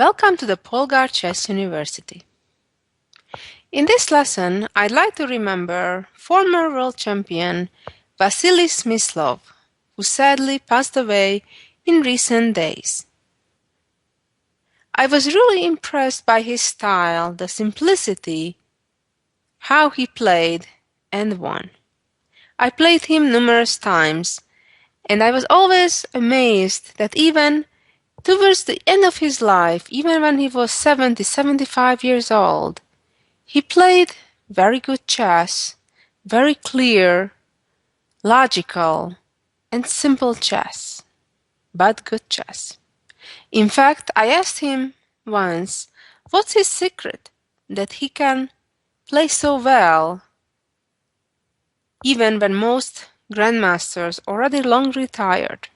Welcome to the Polgar Chess University. In this lesson, I'd like to remember former world champion Vasily Smyslov, who sadly passed away in recent days. I was really impressed by his style, the simplicity, how he played and won. I played him numerous times, and I was always amazed that even towards the end of his life, even when he was 75 years old, he played very good chess, very clear, logical, and simple chess, but good chess. In fact, I asked him once, what's his secret that he can play so well, even when most grandmasters already long retired?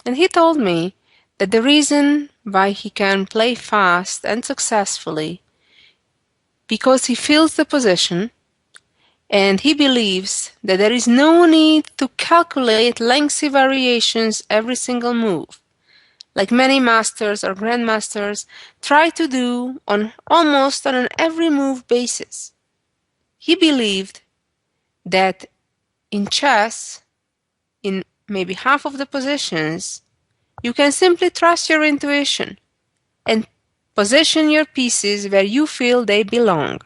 And he told me that the reason why he can play fast and successfully because he feels the position and he believes that there is no need to calculate lengthy variations every single move, like many masters or grandmasters try to do on almost on an every move basis. He believed that in chess, in maybe half of the positions, you can simply trust your intuition and position your pieces where you feel they belong.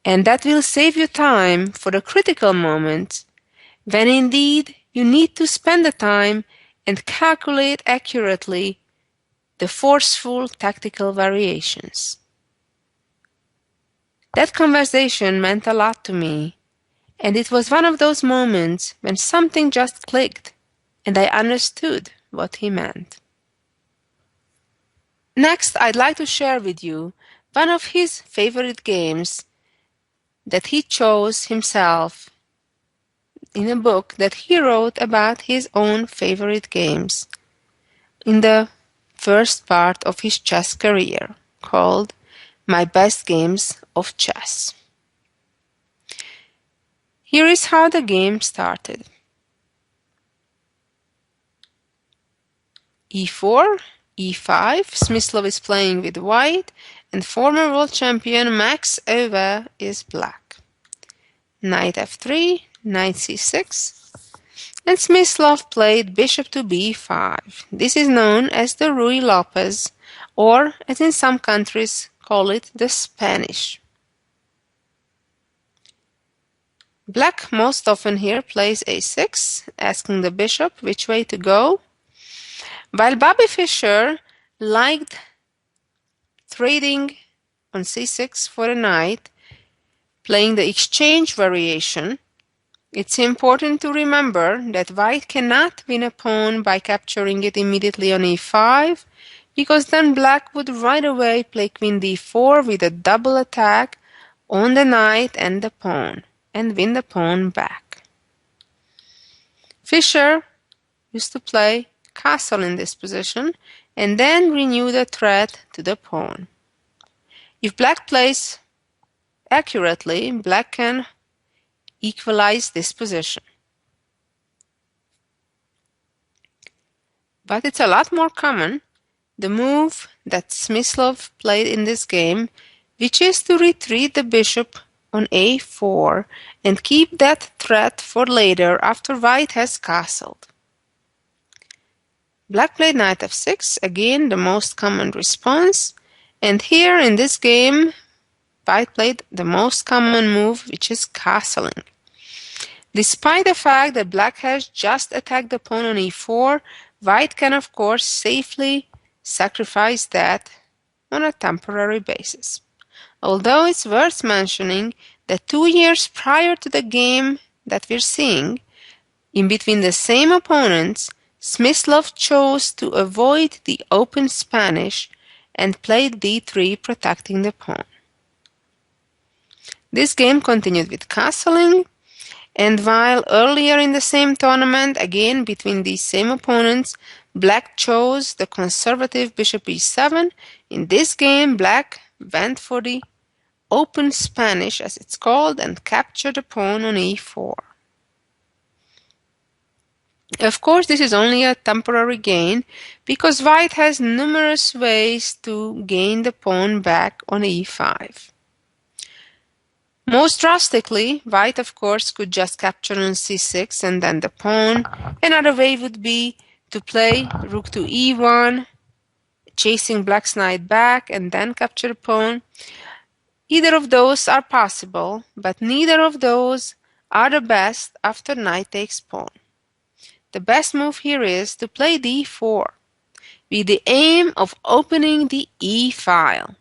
And that will save you time for the critical moments when indeed you need to spend the time and calculate accurately the forceful tactical variations. That conversation meant a lot to me, and it was one of those moments when something just clicked and I understood what he meant. Next, I'd like to share with you one of his favorite games that he chose himself in a book that he wrote about his own favorite games in the first part of his chess career, called My Best Games of Chess. Here is how the game started. e4, e5, Smyslov is playing with white, and former world champion Max Euwe is black. Knight f3, knight c6, and Smyslov played bishop to b5. This is known as the Ruy Lopez, or as in some countries call it the Spanish. Black most often here plays a6, asking the bishop which way to go, while Bobby Fischer liked trading on c6 for a knight, playing the exchange variation. It's important to remember that white cannot win a pawn by capturing it immediately on e5, because then black would right away play queen d4 with a double attack on the knight and the pawn, and win the pawn back. Fischer used to play castle in this position, and then renew the threat to the pawn. If black plays accurately, black can equalize this position. But it's a lot more common, the move that Smyslov played in this game, which is to retreat the bishop on a4 and keep that threat for later after white has castled. Black played knight f6, again the most common response, and here in this game white played the most common move, which is castling. Despite the fact that black has just attacked the pawn on e4, white can of course safely sacrifice that on a temporary basis. Although it's worth mentioning that 2 years prior to the game that we're seeing, in between the same opponents, Smyslov chose to avoid the open Spanish and played d3, protecting the pawn. This game continued with castling, and while earlier in the same tournament, again between these same opponents, black chose the conservative bishop e7, in this game black went for the open Spanish, as it's called, and captured the pawn on e4. Of course, this is only a temporary gain because white has numerous ways to gain the pawn back on e5. Most drastically, white of course could just capture on c6 and then the pawn. Another way would be to play rook to e1, chasing black's knight back and then capture the pawn. Either of those are possible, but neither of those are the best after knight takes pawn. The best move here is to play d4 with the aim of opening the e file.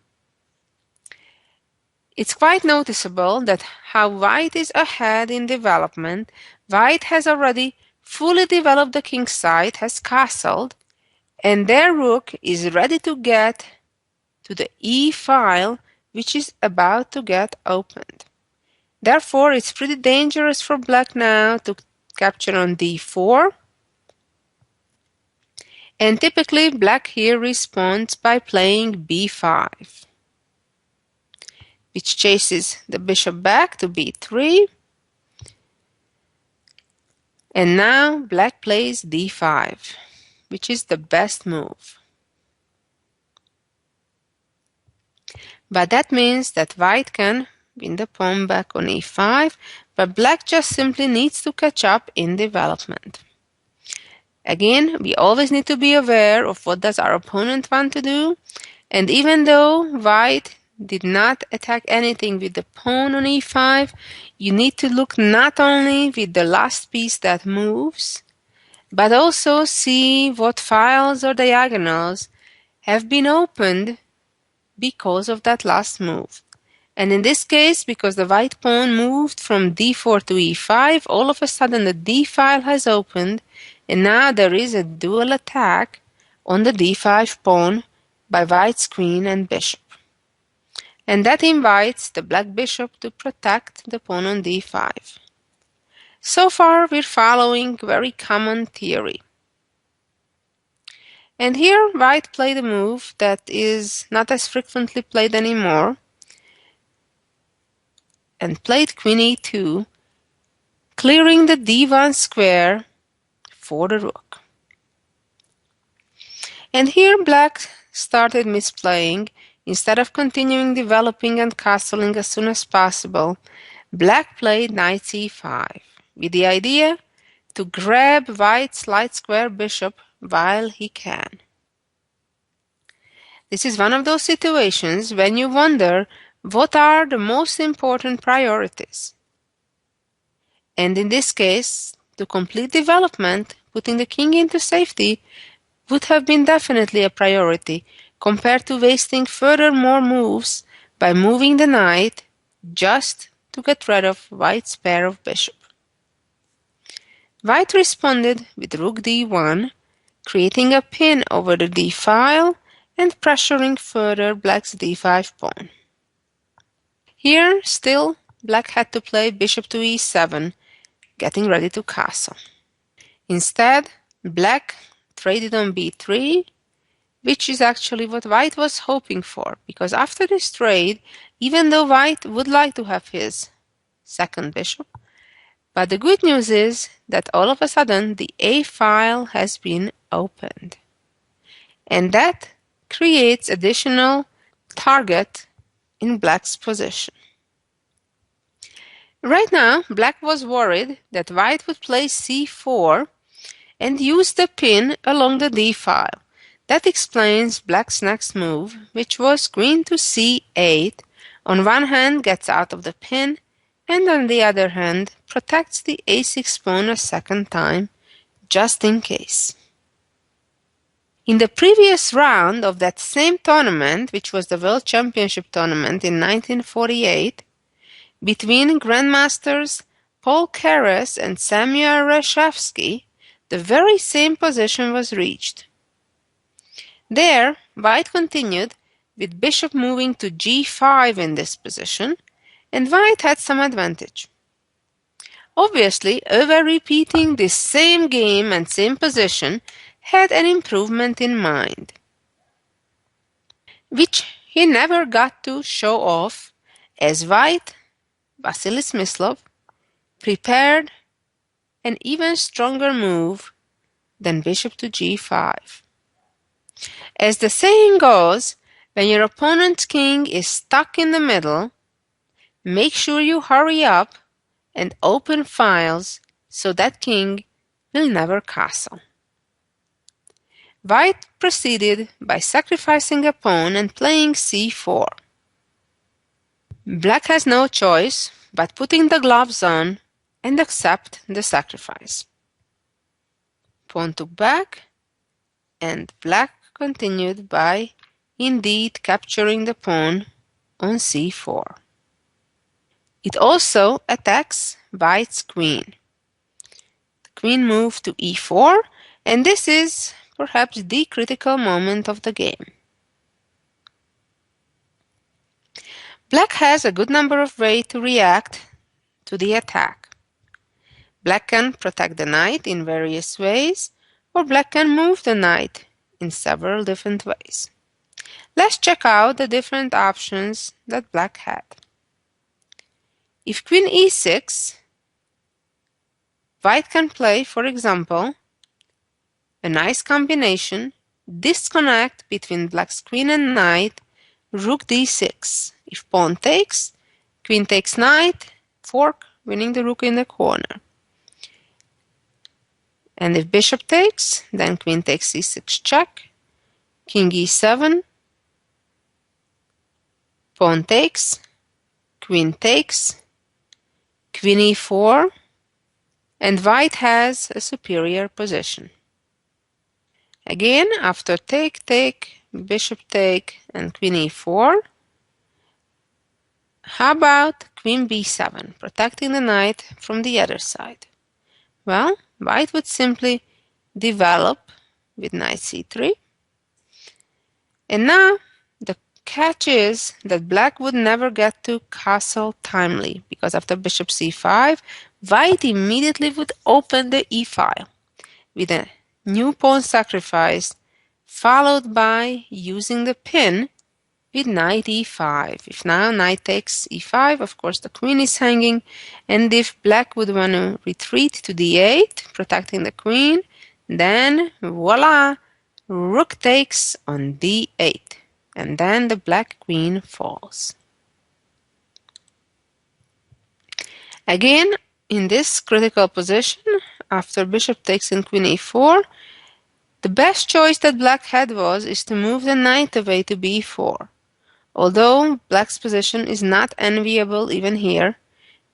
It's quite noticeable that how white is ahead in development. White has already fully developed the king side, has castled, and their rook is ready to get to the e file, which is about to get opened. Therefore, it's pretty dangerous for black now to capture on d4. And typically, black here responds by playing b5, which chases the bishop back to b3. And now black plays d5, which is the best move. But that means that white can win the pawn back on e5, but black just simply needs to catch up in development. Again, we always need to be aware of what does our opponent want to do, and even though white did not attack anything with the pawn on e5, you need to look not only with the last piece that moves, but also see what files or diagonals have been opened because of that last move. And in this case, because the white pawn moved from d4 to e5, all of a sudden the d file has opened, and now there is a dual attack on the d5 pawn by white's queen and bishop. And that invites the black bishop to protect the pawn on d5. So far, we're following very common theory. And here, white played a move that is not as frequently played anymore, and played queen e2, clearing the d1 square for the rook. And here black started misplaying. Instead of continuing developing and castling as soon as possible, black played knight c5 with the idea to grab white's light square bishop while he can. This is one of those situations when you wonder what are the most important priorities. And in this case, to complete development, putting the king into safety would have been definitely a priority compared to wasting further more moves by moving the knight just to get rid of white's pair of bishop. White responded with rook d1, creating a pin over the d file and pressuring further black's d5 pawn. Here, still, black had to play bishop to e7, getting ready to castle. Instead, black traded on b3, which is actually what white was hoping for, because after this trade, even though white would like to have his second bishop, but the good news is that all of a sudden the a file has been opened. And that creates additional target in black's position. Right now, black was worried that white would play c4 and use the pin along the d file. That explains black's next move, which was queen to c8. On one hand, gets out of the pin, and on the other hand, protects the a6 pawn a second time, just in case. In the previous round of that same tournament, which was the World Championship tournament in 1948, between Grandmasters Paul Keres and Samuel Reshevsky, the very same position was reached. There, white continued with bishop moving to g5 in this position, and white had some advantage. Obviously, over-repeating this same game and same position had an improvement in mind, which he never got to show off, as white, Vasily Smyslov, prepared an even stronger move then bishop to g5. As the saying goes, when your opponent's king is stuck in the middle, make sure you hurry up and open files so that king will never castle. White proceeded by sacrificing a pawn and playing c4. Black has no choice but putting the gloves on and accept the sacrifice. Pawn took back, and Black continued by indeed capturing the pawn on c4. It also attacks White's queen. The queen moved to e4, and this is perhaps the critical moment of the game. Black has a good number of ways to react to the attack. Black can protect the knight in various ways, or Black can move the knight in several different ways. Let's check out the different options that Black had. If Queen e6, White can play, for example, a nice combination, disconnect between Black's queen and knight, Rook d6. If pawn takes, Queen takes knight, fork, winning the rook in the corner. And if bishop takes, then Queen takes c6 check, King e7, pawn takes, Queen takes, Queen e4, and White has a superior position. Again, after take, take, bishop take, and Queen e4, how about Queen b7, protecting the knight from the other side? Well, White would simply develop with knight c3. And now, the catch is that Black would never get to castle timely, because after bishop c5, White immediately would open the e-file with a new pawn sacrifice, followed by using the pin with knight e5. If now knight takes e5, of course the queen is hanging, and if Black would want to retreat to d8, protecting the queen, then voila, rook takes on d8, and then the Black queen falls. Again, in this critical position, after bishop takes and Queen e4, the best choice that Black had is to move the knight away to b4. Although Black's position is not enviable even here,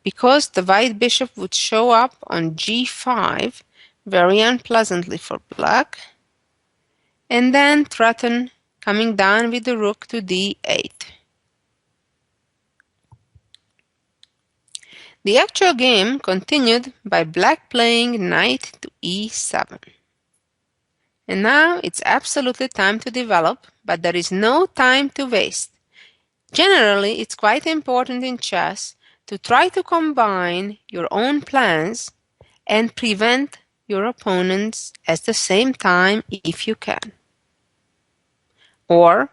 because the white bishop would show up on g5 very unpleasantly for Black, and then threaten coming down with the rook to d8. The actual game continued by Black playing knight to e7. And now it's absolutely time to develop, but there is no time to waste. Generally, it's quite important in chess to try to combine your own plans and prevent your opponents at the same time if you can. Or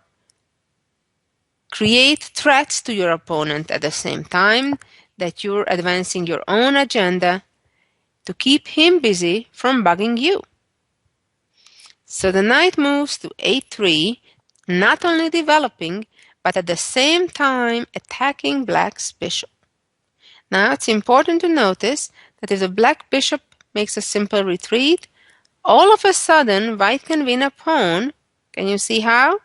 create threats to your opponent at the same time that you're advancing your own agenda to keep him busy from bugging you. So the knight moves to a3, not only developing, but at the same time attacking Black's bishop. Now it's important to notice that if the Black bishop makes a simple retreat, all of a sudden White can win a pawn. Can you see how?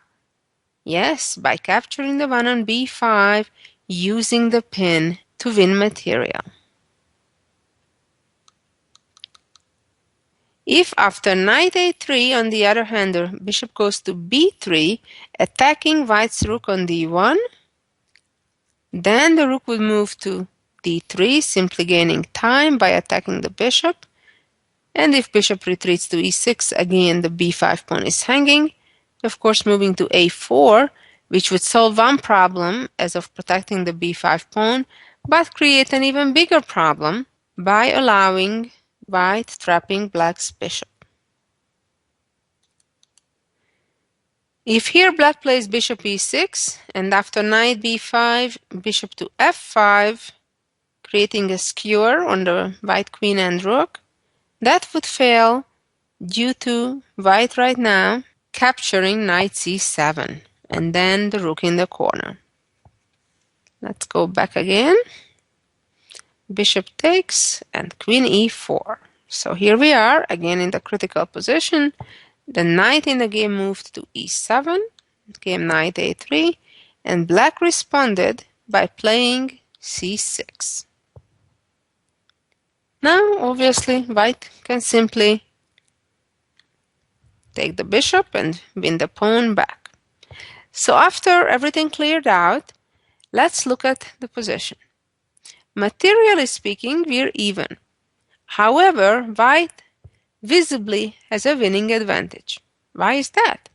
Yes, by capturing the one on b5, using the pin to win material. If after knight a3, on the other hand, the bishop goes to b3, attacking White's rook on d1, then the rook would move to d3, simply gaining time by attacking the bishop. And if bishop retreats to e6, again the b5 pawn is hanging. Of course, moving to a4, which would solve one problem as of protecting the b5 pawn, but create an even bigger problem by allowing White trapping Black's bishop. If here Black plays bishop e6, and after knight b5, bishop to f5, creating a skewer on the white queen and rook, that would fail due to white right now capturing knight c7 and then the rook in the corner. Let's go back again. Bishop takes and queen e4. So here we are again in the critical position. The knight in the game moved to e7, came knight a3, and black responded by playing c6. Now, obviously, white can simply take the bishop and win the pawn back. So after everything cleared out, let's look at the position. Materially speaking, we're even. However, white visibly has a winning advantage. Why is that?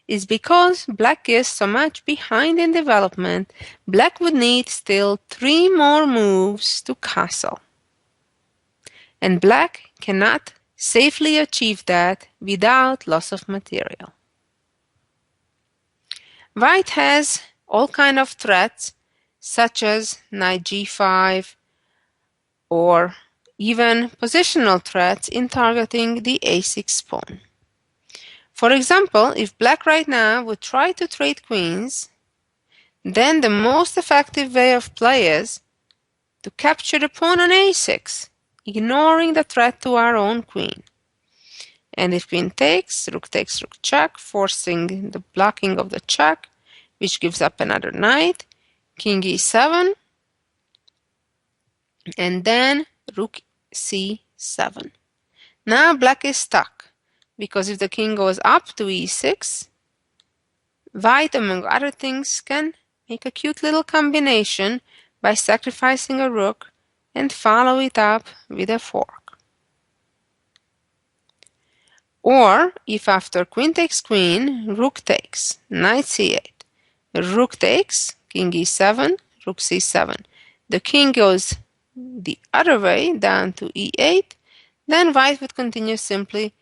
It's because black is so much behind in development, black would need still 3 more moves to castle. And black cannot safely achieve that without loss of material. White has all kinds of threats, such as knight g5, or even positional threats in targeting the a6 pawn. For example, if black right now would try to trade queens, then the most effective way of play is to capture the pawn on a6, ignoring the threat to our own queen. And if queen takes, rook check, forcing the blocking of the check, which gives up another knight, king e7, and then rook c7. Now black is stuck, because if the king goes up to e6, white, among other things, can make a cute little combination by sacrificing a rook and follow it up with a fork. Or, if after queen takes queen, rook takes, knight c8, rook takes, king e7, rook c7. The king goes the other way, down to e8, then white would continue simply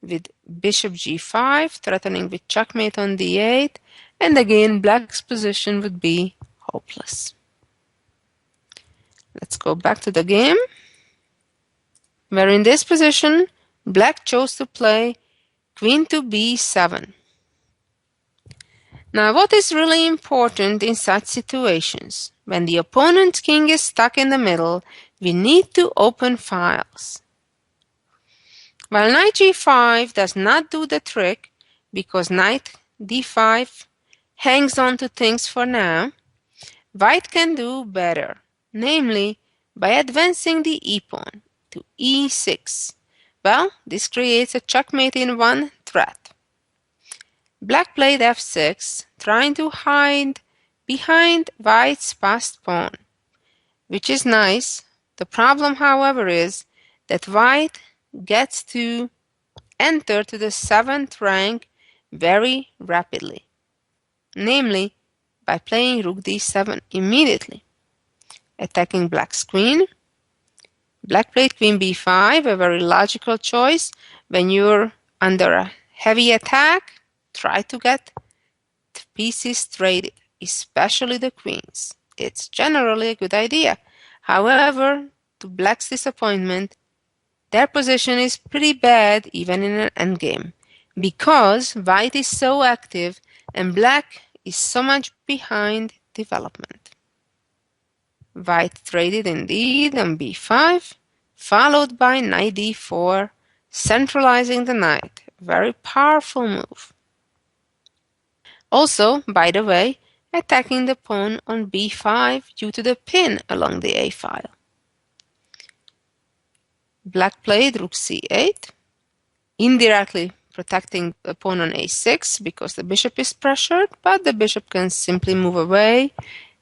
with bishop g5, threatening with checkmate on d8, and again black's position would be hopeless. Let's go back to the game, where in this position, black chose to play queen to b7. Now, what is really important in such situations? When the opponent's king is stuck in the middle, we need to open files. While knight g5 does not do the trick, because knight d5 hangs on to things for now, white can do better, namely by advancing the e-pawn to e6. Well, this creates a checkmate in one threat. Black played f6, trying to hide behind white's passed pawn, which is nice. The problem, however, is that white gets to enter to the 7th rank very rapidly, namely by playing rook d7 immediately, attacking black's queen. Black played queen b5, a very logical choice. When you're under a heavy attack, try to get the pieces traded, especially the queens. It's generally a good idea. However, to black's disappointment, their position is pretty bad even in an endgame, because white is so active and black is so much behind development. White traded indeed on b5, followed by knight d4, centralizing the knight. A very powerful move. Also, by the way, attacking the pawn on b5 due to the pin along the a file. Black played rook c8, indirectly protecting the pawn on a6 because the bishop is pressured, but the bishop can simply move away,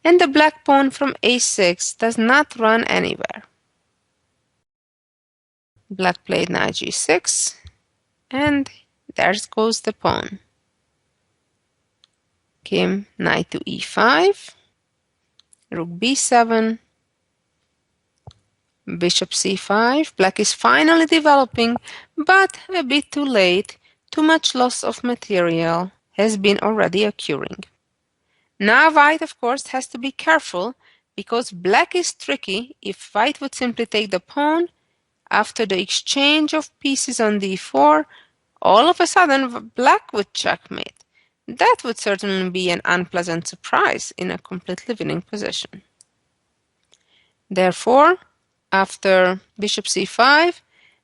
and the black pawn from a6 does not run anywhere. Black played knight g6, and there goes the pawn. Came knight to e5, rook b7, bishop c5. Black is finally developing, but a bit too late. Too much loss of material has been already occurring. Now white, of course, has to be careful, because black is tricky. If white would simply take the pawn, after the exchange of pieces on d4, all of a sudden black would checkmate. That would certainly be an unpleasant surprise in a completely winning position. Therefore, after bishop c5,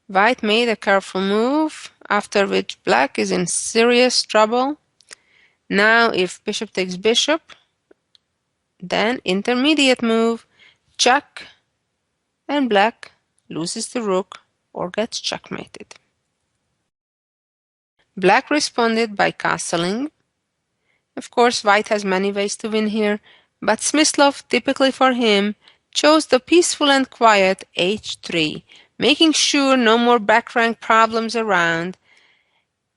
white made a careful move, after which black is in serious trouble. Now if bishop takes bishop, then intermediate move, check, and black loses the rook or gets checkmated. Black responded by castling. Of course, white has many ways to win here, but Smyslov, typically for him, chose the peaceful and quiet h3, making sure no more back rank problems around,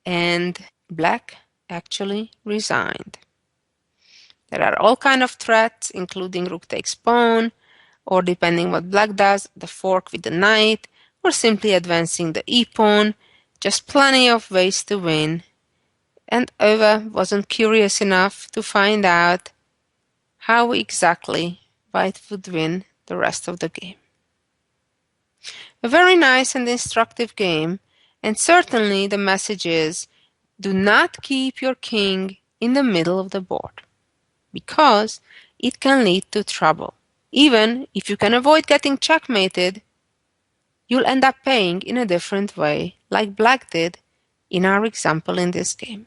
and black actually resigned. There are all kinds of threats, including rook takes pawn, or depending what black does, the fork with the knight, or simply advancing the e-pawn. Just plenty of ways to win. And Ova wasn't curious enough to find out how exactly white would win the rest of the game. A very nice and instructive game, and certainly the message is, do not keep your king in the middle of the board, because it can lead to trouble. Even if you can avoid getting checkmated, you'll end up paying in a different way, like black did in our example in this game.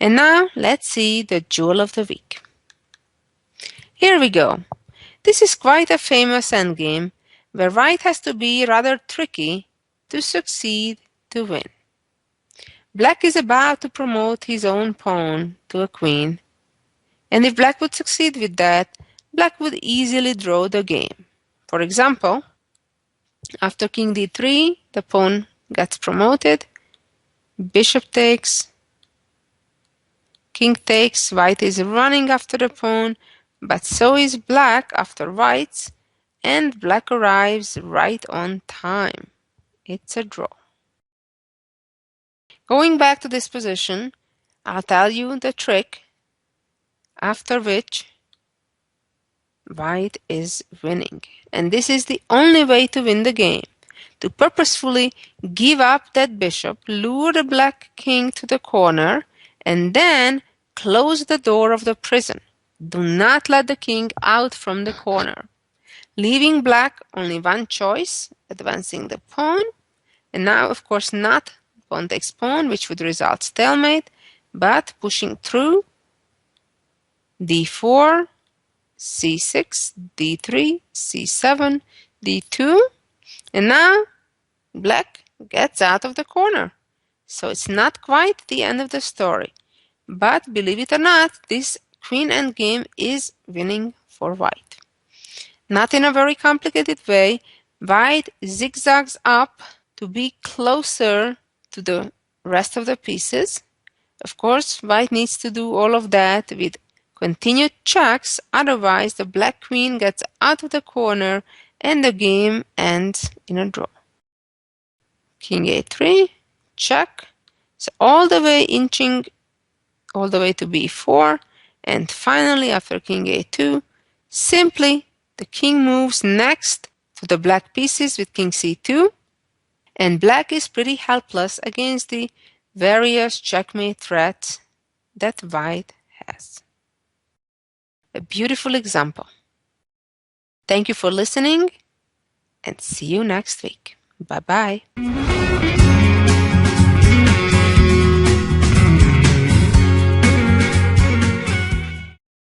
And now let's see the jewel of the week. Here we go. This is quite a famous endgame where white has to be rather tricky to succeed to win. Black is about to promote his own pawn to a queen, and if black would succeed with that, black would easily draw the game. For example, after king d3, the pawn gets promoted, bishop takes, king takes, white is running after the pawn, but so is black after white's, and black arrives right on time. It's a draw. Going back to this position, I'll tell you the trick after which white is winning. And this is the only way to win the game. To purposefully give up that bishop, lure the black king to the corner, and then close the door of the prison. Do not let the king out from the corner. Leaving black only one choice, advancing the pawn. And now, of course, not pawn takes pawn, which would result stalemate, but pushing through d4, c6, d3, c7, d2, and now black gets out of the corner. So it's not quite the end of the story. But believe it or not, this queen endgame is winning for white. Not in a very complicated way. White zigzags up to be closer to the rest of the pieces. Of course, white needs to do all of that with continued checks, otherwise the black queen gets out of the corner and the game ends in a draw. King a3, check. So all the way inching all the way to b4, and finally after king a2, simply the king moves next to the black pieces with king c2, and black is pretty helpless against the various checkmate threats that white has. A beautiful example. Thank you for listening, and see you next week. Bye-bye.